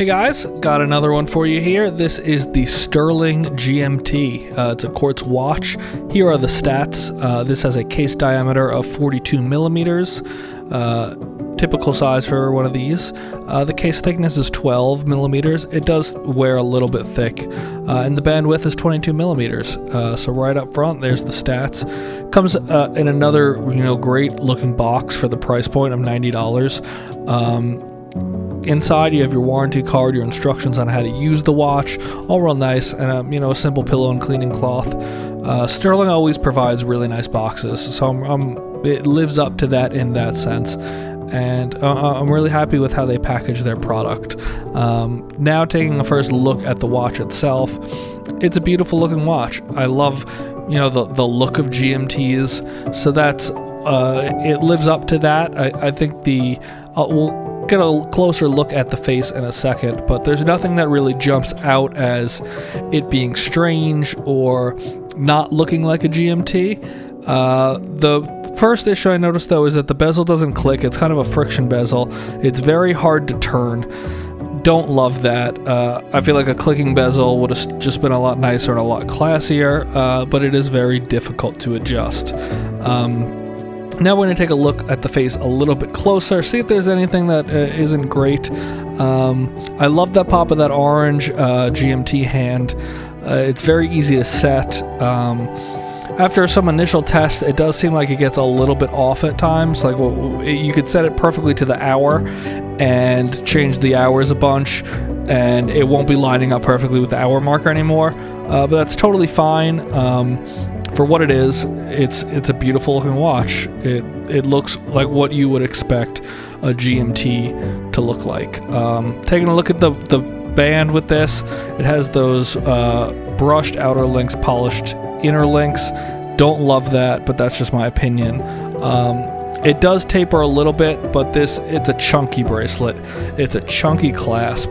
guys, got another one for you here. This is the Stuhrling GMT. It's a quartz watch. Here are the stats. This has a case diameter of 42 millimeters. Typical size for one of these. The case thickness is 12 millimeters. It does wear a little bit thick, and the band width is 22 millimeters. So right up front, there's the stats. Comes in another, great looking box for the price point of $90. Inside, you have your warranty card, your instructions on how to use the watch, all real nice, and a simple pillow and cleaning cloth. Stuhrling always provides really nice boxes, so it lives up to that in that sense. And I'm really happy with how they package their product. Now taking a first look at the watch itself, it's a beautiful looking watch. I love, the look of GMTs, so that's it lives up to that. I think we'll get a closer look at the face in a second, but there's nothing that really jumps out as it being strange or not looking like a GMT. The first issue I noticed, though, is that the bezel doesn't click. It's kind of a friction bezel. It's very hard to turn. Don't love that. I feel like a clicking bezel would have just been a lot nicer and a lot classier, but it is very difficult to adjust. Now we're going to take a look at the face a little bit closer, see if there's anything that isn't great. I love that pop of that orange GMT hand. It's very easy to set. After some initial tests, it does seem like it gets a little bit off at times. Like, you could set it perfectly to the hour and change the hours a bunch, and it won't be lining up perfectly with the hour marker anymore. But that's totally fine. For what it is, it's a beautiful looking watch. It looks like what you would expect a GMT to look like. Taking a look at the band with this, it has those brushed outer links, polished inner links. Don't love that, but that's just my opinion. It does taper a little bit, but it's a chunky bracelet. It's a chunky clasp.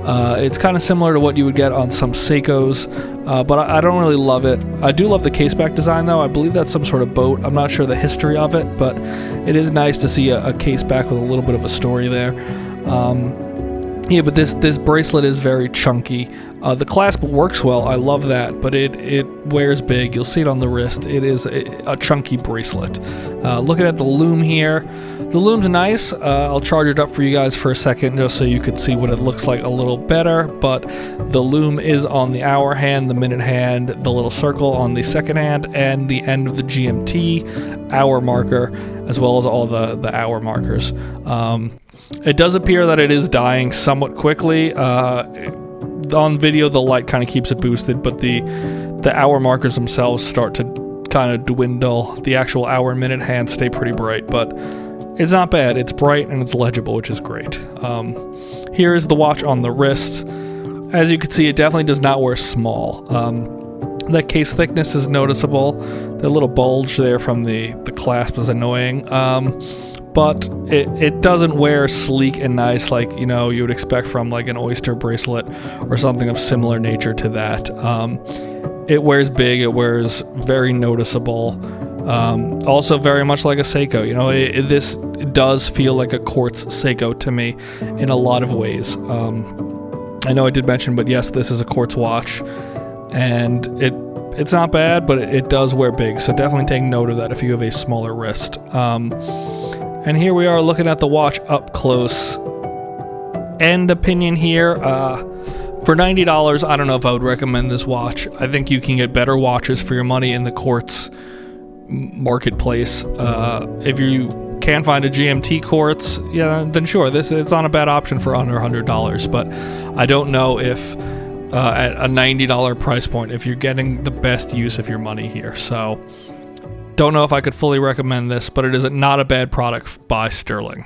It's kind of similar to what you would get on some Seikos, but I don't really love it. I do love the caseback design, though. I believe that's some sort of boat. I'm not sure the history of it, but it is nice to see a caseback with a little bit of a story there. Yeah, but this bracelet is very chunky. The clasp works well. I love that, but it wears big. You'll see it on the wrist. It is a chunky bracelet. Looking at the lume here, the lume's nice. I'll charge it up for you guys for a second just so you could see what it looks like a little better, but the lume is on the hour hand, the minute hand, the little circle on the second hand, and the end of the GMT hour marker, as well as all the hour markers. It does appear that it is dying somewhat quickly. On video, the light kind of keeps it boosted, but the hour markers themselves start to kind of dwindle. The actual hour and minute hands stay pretty bright, but it's not bad. It's bright and it's legible, which is great. Here is the watch on the wrist. As you can see, it definitely does not wear small. That case thickness is noticeable. The little bulge there from the clasp is annoying. But it doesn't wear sleek and nice like, you would expect from like an oyster bracelet or something of similar nature to that. It wears big, it wears very noticeable. Also very much like a Seiko. This does feel like a quartz Seiko to me in a lot of ways. I know I did mention, but yes, this is a quartz watch, and it's not bad, but it does wear big, so definitely take note of that if you have a smaller wrist. And here we are looking at the watch up close. End opinion here. For $90, I don't know if I would recommend this watch. I think you can get better watches for your money in the quartz marketplace. If you can find a GMT quartz, then sure, it's not a bad option for under $100. But I don't know if at a $90 price point, if you're getting the best use of your money here. So don't know if I could fully recommend this, but it is not a bad product by Stuhrling.